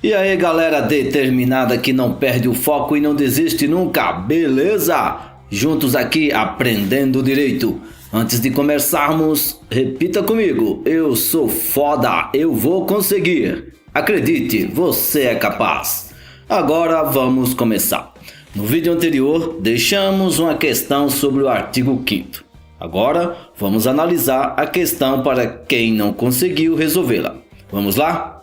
E aí, galera determinada que não perde o foco e não desiste nunca, beleza? Juntos aqui aprendendo direito. Antes de começarmos, repita comigo: eu sou foda, eu vou conseguir. Acredite, você é capaz. Agora vamos começar. No vídeo anterior, deixamos uma questão sobre o artigo 5º. Agora, vamos analisar a questão para quem não conseguiu resolvê-la. Vamos lá?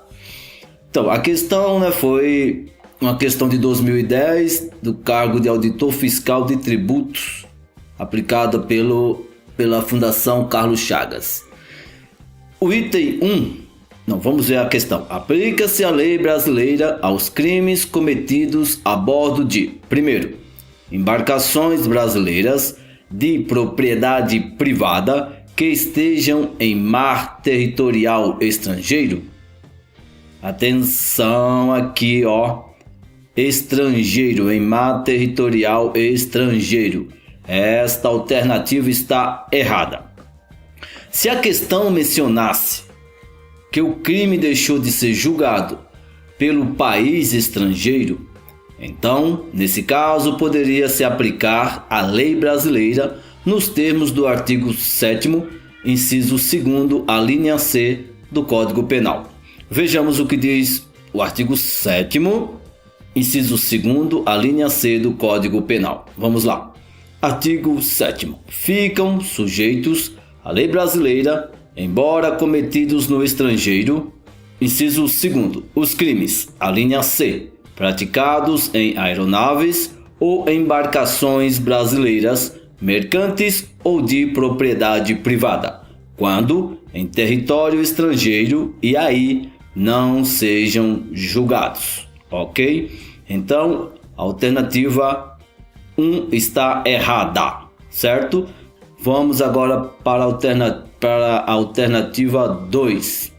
Então, a questão foi uma questão de 2010 do cargo de auditor fiscal de tributos, aplicada pela Fundação Carlos Chagas. O item 1, vamos ver a questão. Aplica-se a lei brasileira aos crimes cometidos a bordo de, primeiro, embarcações brasileiras de propriedade privada que estejam em mar territorial estrangeiro. Atenção aqui, estrangeiro, em mar territorial estrangeiro. Esta alternativa está errada. Se a questão mencionasse que o crime deixou de ser julgado pelo país estrangeiro, então, nesse caso, poderia se aplicar a lei brasileira nos termos do artigo 7º, inciso 2º, a linha C do Código Penal. Vejamos o que diz o artigo 7º, inciso 2º, a linha C do Código Penal. Vamos lá. Artigo 7º. Ficam sujeitos à lei brasileira, embora cometidos no estrangeiro. Inciso 2º. Os crimes, a linha C, praticados em aeronaves ou embarcações brasileiras, mercantes ou de propriedade privada, quando em território estrangeiro e aí não sejam julgados, ok? Então, a alternativa 1 está errada, certo? Vamos agora para a alternativa 2.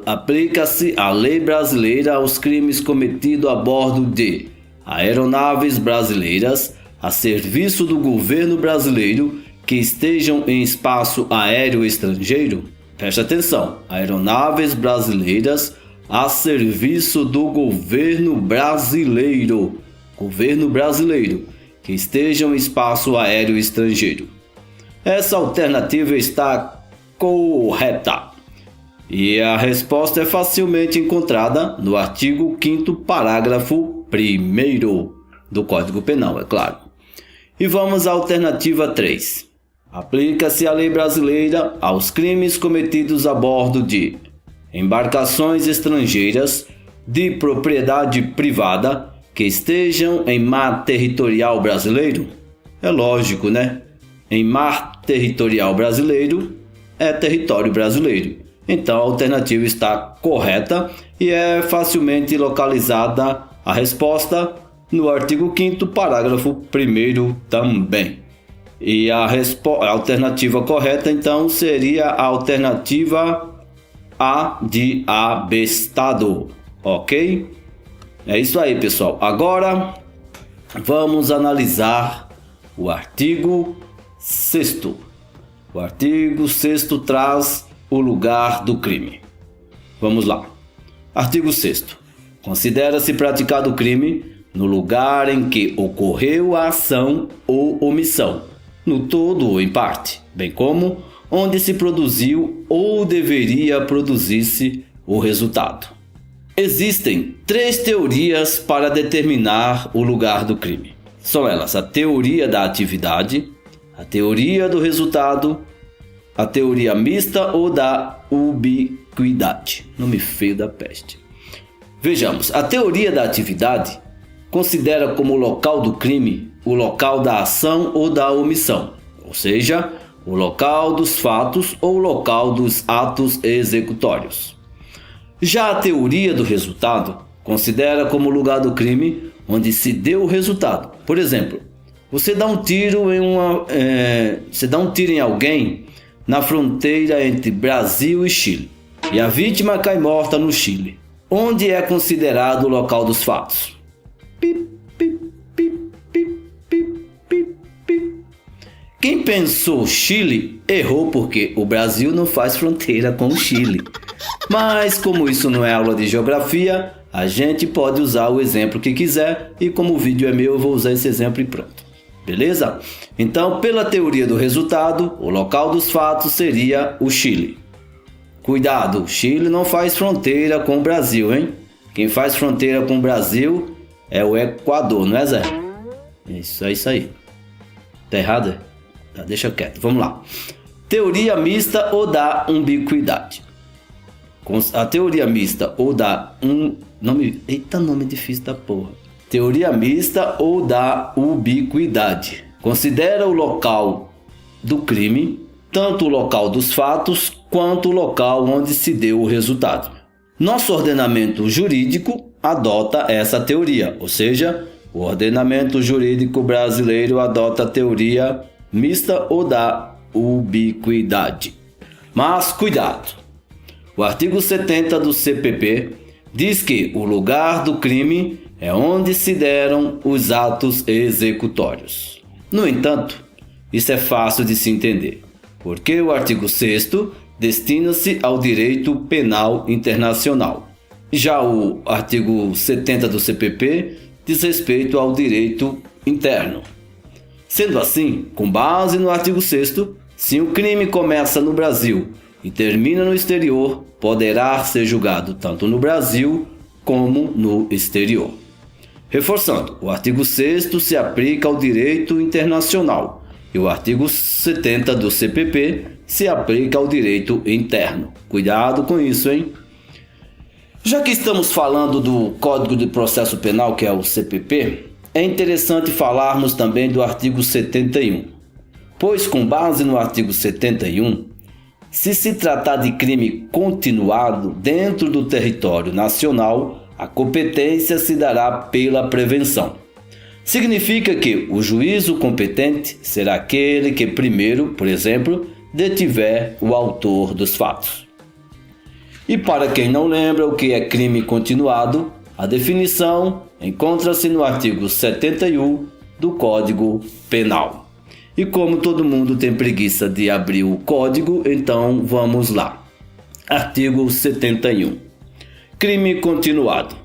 Aplica-se a lei brasileira aos crimes cometidos a bordo de aeronaves brasileiras a serviço do governo brasileiro que estejam em espaço aéreo estrangeiro. Preste atenção, aeronaves brasileiras a serviço do governo brasileiro, que estejam em espaço aéreo estrangeiro. Essa alternativa está correta. E a resposta é facilmente encontrada no artigo 5º, parágrafo 1º do Código Penal, é claro. E vamos à alternativa 3. Aplica-se a lei brasileira aos crimes cometidos a bordo de embarcações estrangeiras de propriedade privada que estejam em mar territorial brasileiro. É lógico, né? Em mar territorial brasileiro é território brasileiro. Então a alternativa está correta e é facilmente localizada a resposta no artigo 5º, parágrafo 1º também. E a alternativa correta, então, seria a alternativa A de abestado, ok? É isso aí, pessoal. Agora, vamos analisar o artigo 6º. O artigo 6º traz o lugar do crime. Vamos lá. Artigo 6º. Considera-se praticado o crime no lugar em que ocorreu a ação ou omissão, no todo ou em parte, bem como onde se produziu ou deveria produzir-se o resultado. Existem 3 teorias para determinar o lugar do crime. São elas a teoria da atividade, a teoria do resultado, a teoria mista ou da ubiquidade. Nome feio da peste. Vejamos, a teoria da atividade considera como local do crime o local da ação ou da omissão, ou seja, o local dos fatos ou o local dos atos executórios. Já a teoria do resultado considera como lugar do crime onde se deu o resultado. Por exemplo, você dá um tiro em alguém na fronteira entre Brasil e Chile, e a vítima cai morta no Chile, onde é considerado o local dos fatos. Quem pensou Chile errou, porque o Brasil não faz fronteira com o Chile. Mas como isso não é aula de geografia, a gente pode usar o exemplo que quiser e como o vídeo é meu, eu vou usar esse exemplo e pronto. Beleza? Então, pela teoria do resultado, o local dos fatos seria o Chile. Cuidado, o Chile não faz fronteira com o Brasil, hein? Quem faz fronteira com o Brasil é o Equador, não é, Zé? Isso, é isso aí. Tá errado? Tá, deixa quieto, vamos lá. Teoria mista ou da ubiquidade. A teoria mista ou da nome difícil da porra. Teoria mista ou da ubiquidade. Considera o local do crime, tanto o local dos fatos, quanto o local onde se deu o resultado. Nosso ordenamento jurídico adota essa teoria, ou seja, o ordenamento jurídico brasileiro adota a teoria mista ou da ubiquidade. Mas cuidado! O artigo 70 do CPP diz que o lugar do crime é onde se deram os atos executórios. No entanto, isso é fácil de se entender, porque o artigo 6º destina-se ao direito penal internacional. Já o artigo 70 do CPP diz respeito ao direito interno. Sendo assim, com base no artigo 6º, se o crime começa no Brasil e termina no exterior, poderá ser julgado tanto no Brasil como no exterior. Reforçando, o artigo 6º se aplica ao direito internacional e o artigo 70 do CPP se aplica ao direito interno. Cuidado com isso, hein? Já que estamos falando do Código de Processo Penal, que é o CPP, é interessante falarmos também do artigo 71, pois com base no artigo 71, se tratar de crime continuado dentro do território nacional, a competência se dará pela prevenção. Significa que o juízo competente será aquele que primeiro, por exemplo, detiver o autor dos fatos. E para quem não lembra o que é crime continuado, a definição encontra-se no artigo 71 do Código Penal. E como todo mundo tem preguiça de abrir o código, então vamos lá. Artigo 71. Crime continuado.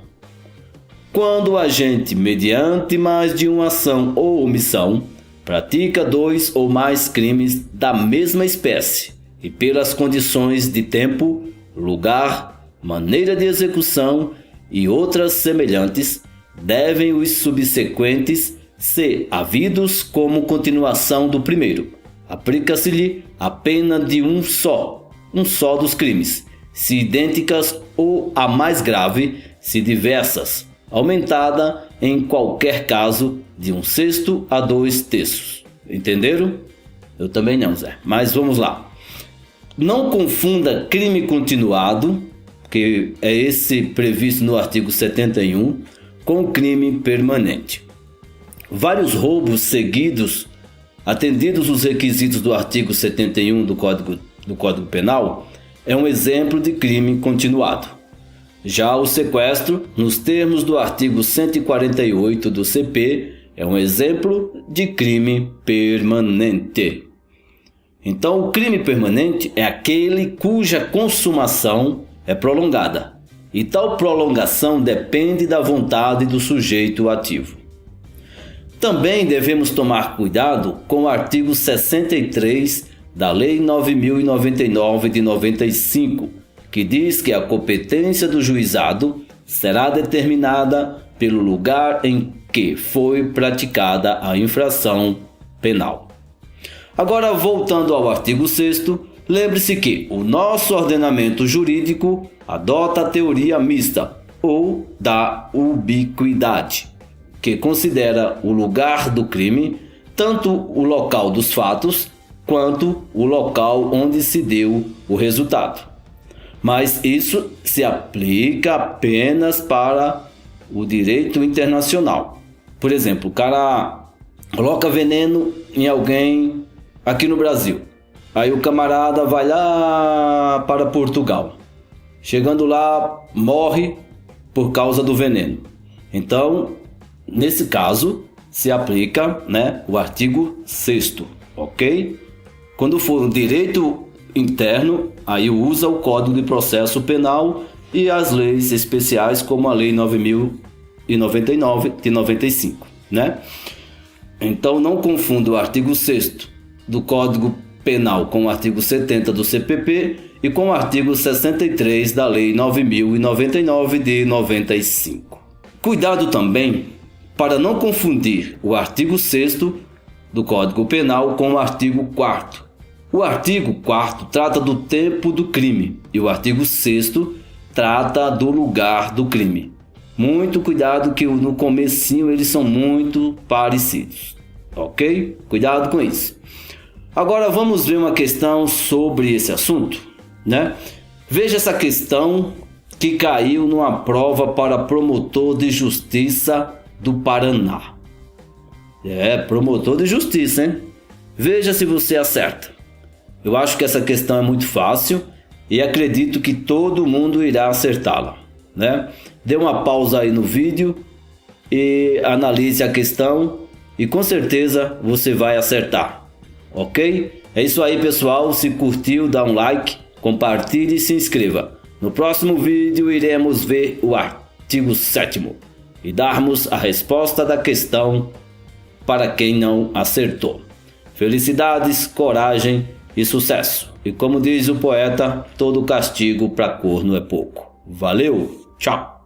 Quando o agente, mediante mais de uma ação ou omissão, pratica 2 ou mais crimes da mesma espécie e pelas condições de tempo, lugar, maneira de execução e outras semelhantes, devem os subsequentes ser havidos como continuação do primeiro. Aplica-se-lhe a pena de um só dos crimes, se idênticas ou a mais grave, se diversas, aumentada em qualquer caso de 1/6 a 2/3. Entenderam? Eu também não, Zé. Mas vamos lá. Não confunda crime continuado, que é esse previsto no artigo 71, com crime permanente. Vários roubos seguidos, atendidos os requisitos do artigo 71 do Código Penal, é um exemplo de crime continuado. Já o sequestro, nos termos do artigo 148 do CP, é um exemplo de crime permanente. Então, o crime permanente é aquele cuja consumação é prolongada, e tal prolongação depende da vontade do sujeito ativo. Também devemos tomar cuidado com o artigo 63 da Lei 9.099 de 95, que diz que a competência do juizado será determinada pelo lugar em que foi praticada a infração penal. Agora, voltando ao artigo 6º, lembre-se que o nosso ordenamento jurídico adota a teoria mista ou da ubiquidade, que considera o lugar do crime, tanto o local dos fatos, quanto o local onde se deu o resultado. Mas isso se aplica apenas para o direito internacional. Por exemplo, o cara coloca veneno em alguém aqui no Brasil. Aí o camarada vai lá para Portugal. Chegando lá, morre por causa do veneno. Então, nesse caso, se aplica, o artigo 6º, ok? Quando for um direito interno, aí usa o Código de Processo Penal e as leis especiais, como a Lei 9.099 de 95, né? Então não confunda o artigo 6º do Código Penal com o artigo 70 do CPP e com o artigo 63 da Lei 9.099 de 95. Cuidado também para não confundir o artigo 6º do Código Penal com o artigo 4º. O artigo 4º trata do tempo do crime e o artigo 6º trata do lugar do crime. Muito cuidado que no comecinho eles são muito parecidos, ok? Cuidado com isso. Agora vamos ver uma questão sobre esse assunto, né? Veja essa questão que caiu numa prova para promotor de justiça do Paraná. Promotor de justiça, hein? Veja se você acerta. Eu acho que essa questão é muito fácil e acredito que todo mundo irá acertá-la, né? Dê uma pausa aí no vídeo e analise a questão e com certeza você vai acertar, ok? É isso aí, pessoal. Se curtiu, dá um like, compartilhe e se inscreva. No próximo vídeo iremos ver o artigo 7º e darmos a resposta da questão para quem não acertou. Felicidades, coragem e sucesso. E como diz o poeta, todo castigo para corno é pouco. Valeu, tchau!